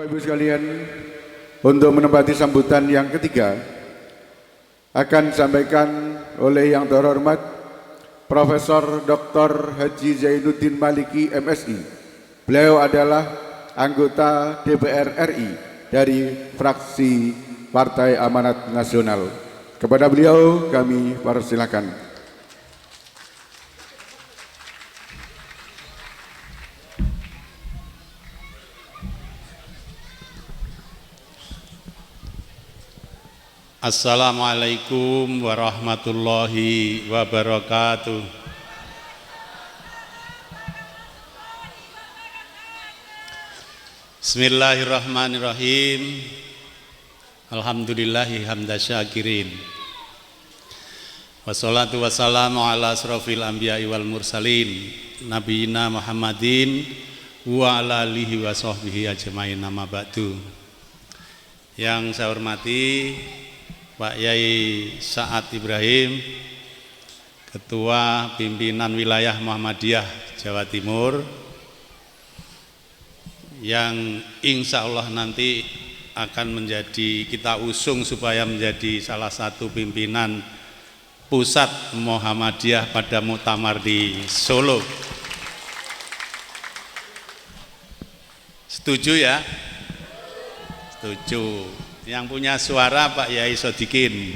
Bapak Ibu sekalian, untuk menempati sambutan yang ketiga akan disampaikan oleh yang terhormat Profesor Dr. Haji Zainuddin Maliki MSI. Beliau adalah anggota DPR RI dari fraksi Partai Amanat Nasional. Kepada beliau kami persilakan. Assalamualaikum warahmatullahi wabarakatuh. Bismillahirrahmanirrahim. Alhamdulillahi hamda syakirin. Wassalatu wassalamu ala asrofil anbiya'i wal mursalin nabiyina Muhammadin wa ala alihi wa sahbihi ajmain, nama ba'du. Yang saya hormati Pak Yai Sa'ad Ibrahim, Ketua Pimpinan Wilayah Muhammadiyah Jawa Timur, yang insya Allah nanti akan kita usung supaya menjadi salah satu pimpinan pusat Muhammadiyah pada muktamar di Solo. Setuju ya? Setuju. Yang punya suara Pak Yai Sodikin,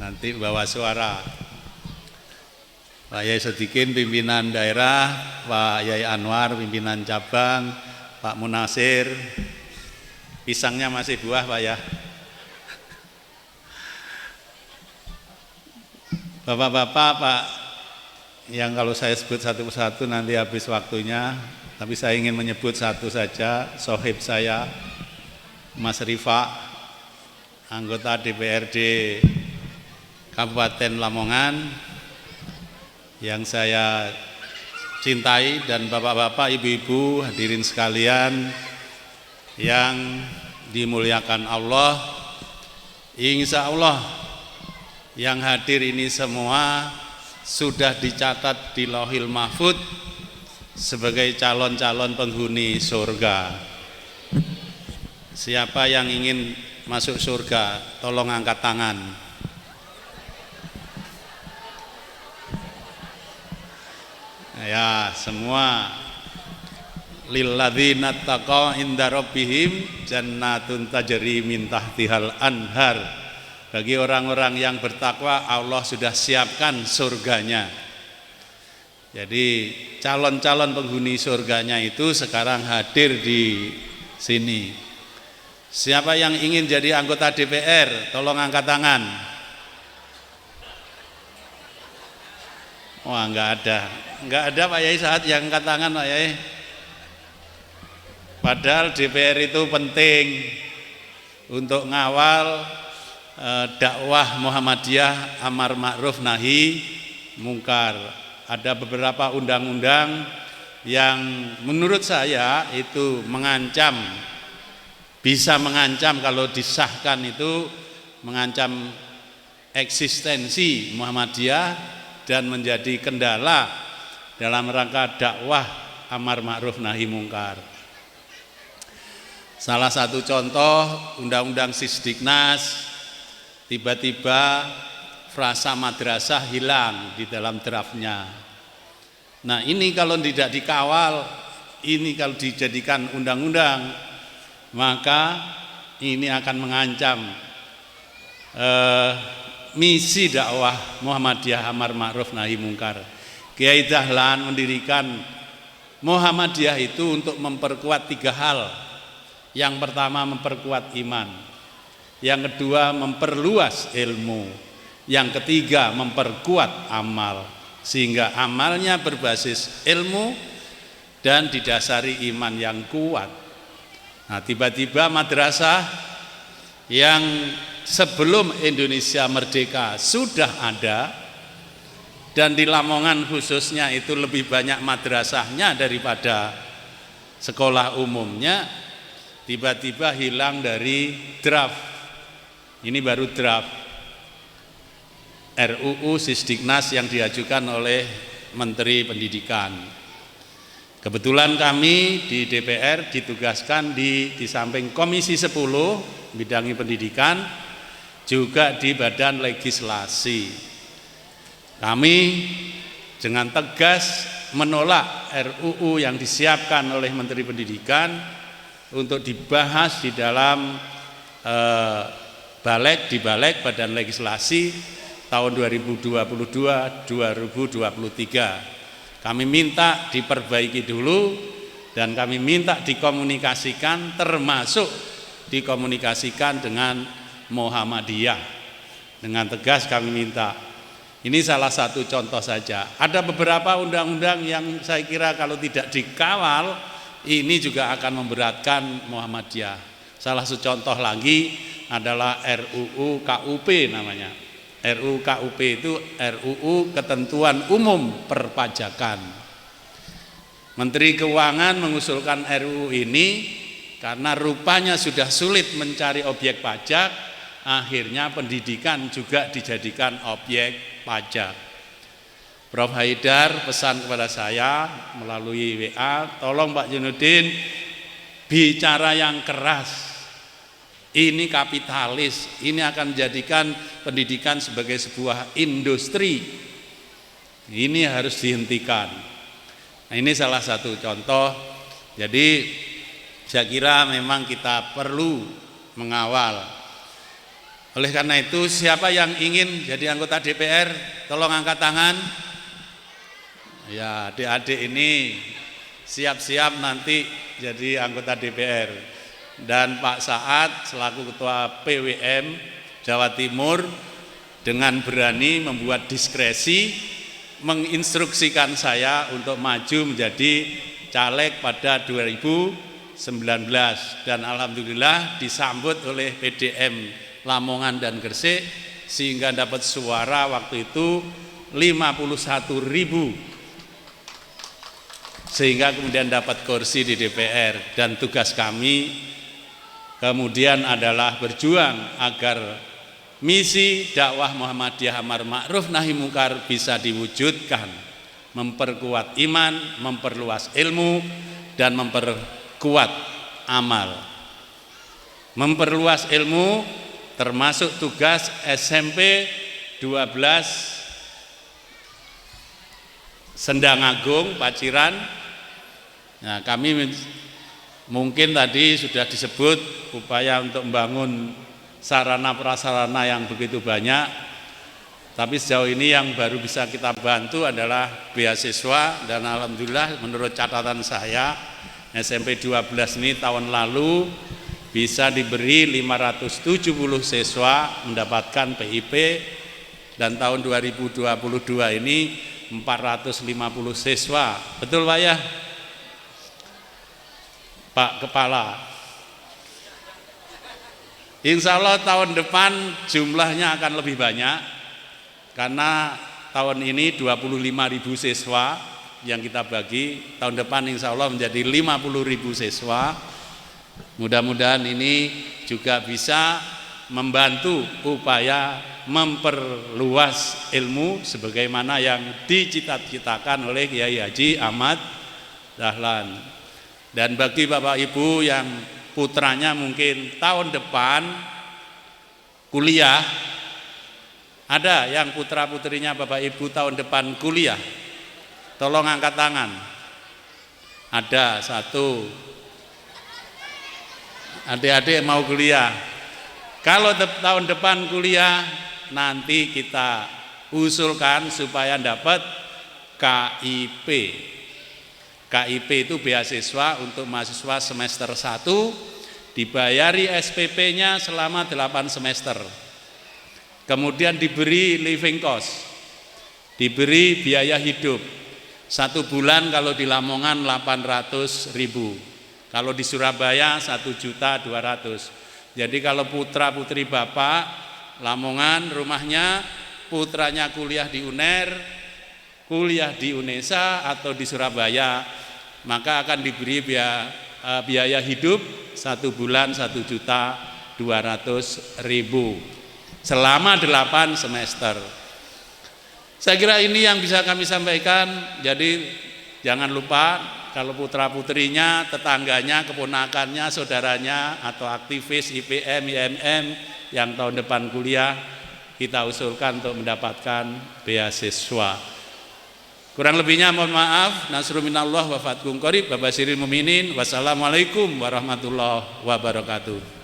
nanti bawa suara. Pak Yai Sodikin pimpinan daerah, Pak Yai Anwar pimpinan cabang, Pak Munasir. Pisangnya masih buah Pak ya. Bapak-bapak, Pak, yang kalau saya sebut satu persatu nanti habis waktunya, tapi saya ingin menyebut satu saja, sohib saya Mas Rifa, anggota DPRD Kabupaten Lamongan yang saya cintai, dan bapak-bapak, ibu-ibu, hadirin sekalian yang dimuliakan Allah. Insya Allah yang hadir ini semua sudah dicatat di Lauhil Mahfud sebagai calon-calon penghuni surga. Siapa yang ingin masuk surga, tolong angkat tangan. Ya, semua. Lilladzina taqaw inda rabbihim jannatun tajri min tahtihal anhar. Bagi orang-orang yang bertakwa, Allah sudah siapkan surganya. Jadi calon-calon penghuni surganya itu sekarang hadir di sini. Siapa yang ingin jadi anggota DPR, tolong angkat tangan. Wah, enggak ada Pak Yai Sa'ad yang angkat tangan Pak Yai. Padahal DPR itu penting untuk ngawal dakwah Muhammadiyah amar ma'ruf nahi mungkar. Ada beberapa undang-undang yang menurut saya itu bisa mengancam, kalau disahkan itu mengancam eksistensi Muhammadiyah dan menjadi kendala dalam rangka dakwah amar ma'ruf nahi mungkar. Salah satu contoh undang-undang Sisdiknas, tiba-tiba frasa madrasah hilang di dalam draftnya. Nah, ini kalau tidak dikawal, ini kalau dijadikan undang-undang, maka ini akan mengancam misi dakwah Muhammadiyah amar ma'ruf nahi mungkar. Kiai Dahlan mendirikan Muhammadiyah itu untuk memperkuat 3 hal. Yang pertama, memperkuat iman. Yang kedua, memperluas ilmu. Yang ketiga, memperkuat amal, sehingga amalnya berbasis ilmu dan didasari iman yang kuat. Nah, tiba-tiba madrasah yang sebelum Indonesia merdeka sudah ada, dan di Lamongan khususnya itu lebih banyak madrasahnya daripada sekolah umumnya, tiba-tiba hilang dari draft. Ini baru draft RUU Sisdiknas yang diajukan oleh Menteri Pendidikan. Kebetulan kami di DPR ditugaskan di samping Komisi 10 bidangi pendidikan, juga di Badan Legislasi. Kami dengan tegas menolak RUU yang disiapkan oleh Menteri Pendidikan untuk dibahas di dalam di Balik Badan Legislasi tahun 2022-2023. Kami minta diperbaiki dulu dan kami minta dikomunikasikan, termasuk dikomunikasikan dengan Muhammadiyah. Dengan tegas kami minta. Ini salah satu contoh saja. Ada beberapa undang-undang yang saya kira kalau tidak dikawal ini juga akan memberatkan Muhammadiyah. Salah satu contoh lagi adalah RUU KUP namanya. RUU KUP itu RUU Ketentuan Umum Perpajakan. Menteri Keuangan mengusulkan RUU ini karena rupanya sudah sulit mencari objek pajak, akhirnya pendidikan juga dijadikan objek pajak. Prof. Haidar pesan kepada saya melalui WA, tolong Pak Junudin bicara yang keras. Ini kapitalis, ini akan menjadikan pendidikan sebagai sebuah industri. Ini harus dihentikan. Nah, ini salah satu contoh. Jadi saya kira memang kita perlu mengawal. Oleh karena itu, siapa yang ingin jadi anggota DPR, tolong angkat tangan. Ya, adik-adik ini siap-siap nanti jadi anggota DPR. Dan Pak Saad selaku Ketua PWM Jawa Timur dengan berani membuat diskresi menginstruksikan saya untuk maju menjadi caleg pada 2019 dan alhamdulillah disambut oleh PDM Lamongan dan Gresik sehingga dapat suara waktu itu 51.000 sehingga kemudian dapat kursi di DPR. Dan tugas kami kemudian adalah berjuang agar misi dakwah Muhammadiyah Amar Ma'ruf Nahi Mungkar bisa diwujudkan, memperkuat iman, memperluas ilmu, dan memperkuat amal. Memperluas ilmu termasuk tugas SMP 12 Sendang Agung Paciran. Nah, kami mungkin tadi sudah disebut upaya untuk membangun sarana prasarana yang begitu banyak, tapi sejauh ini yang baru bisa kita bantu adalah beasiswa. Dan alhamdulillah menurut catatan saya SMP 12 ini tahun lalu bisa diberi 570 siswa mendapatkan PIP, dan tahun 2022 ini 450 siswa. Betul Pak ya? Pak Kepala, insya Allah tahun depan jumlahnya akan lebih banyak karena tahun ini 25.000 siswa yang kita bagi, tahun depan insya Allah menjadi 50.000 siswa. Mudah-mudahan ini juga bisa membantu upaya memperluas ilmu sebagaimana yang dicita-citakan oleh Kiai Haji Ahmad Dahlan. Dan bagi Bapak Ibu yang putranya mungkin tahun depan kuliah, ada yang putra-putrinya Bapak Ibu tahun depan kuliah, tolong angkat tangan. Ada satu. Adik-adik mau kuliah. Kalau tahun depan kuliah, nanti kita usulkan supaya dapat KIP. KIP itu beasiswa untuk mahasiswa semester 1, dibayari SPP-nya selama 8 semester. Kemudian diberi living cost, diberi biaya hidup. 1 bulan kalau di Lamongan 800.000, kalau di Surabaya 1.200.000. Jadi kalau putra putri Bapak Lamongan rumahnya, putranya kuliah di UNER, kuliah di UNESA atau di Surabaya, maka akan diberi biaya hidup 1 bulan 1.200.000 selama 8 semester. Saya kira ini yang bisa kami sampaikan. Jadi jangan lupa kalau putra-putrinya, tetangganya, keponakannya, saudaranya, atau aktivis IPM, IMM yang tahun depan kuliah, kita usulkan untuk mendapatkan beasiswa. Kurang lebihnya mohon maaf. Nasrul minallah wa fathun qarib. Babasiril muminin. Wassalamualaikum warahmatullahi wabarakatuh.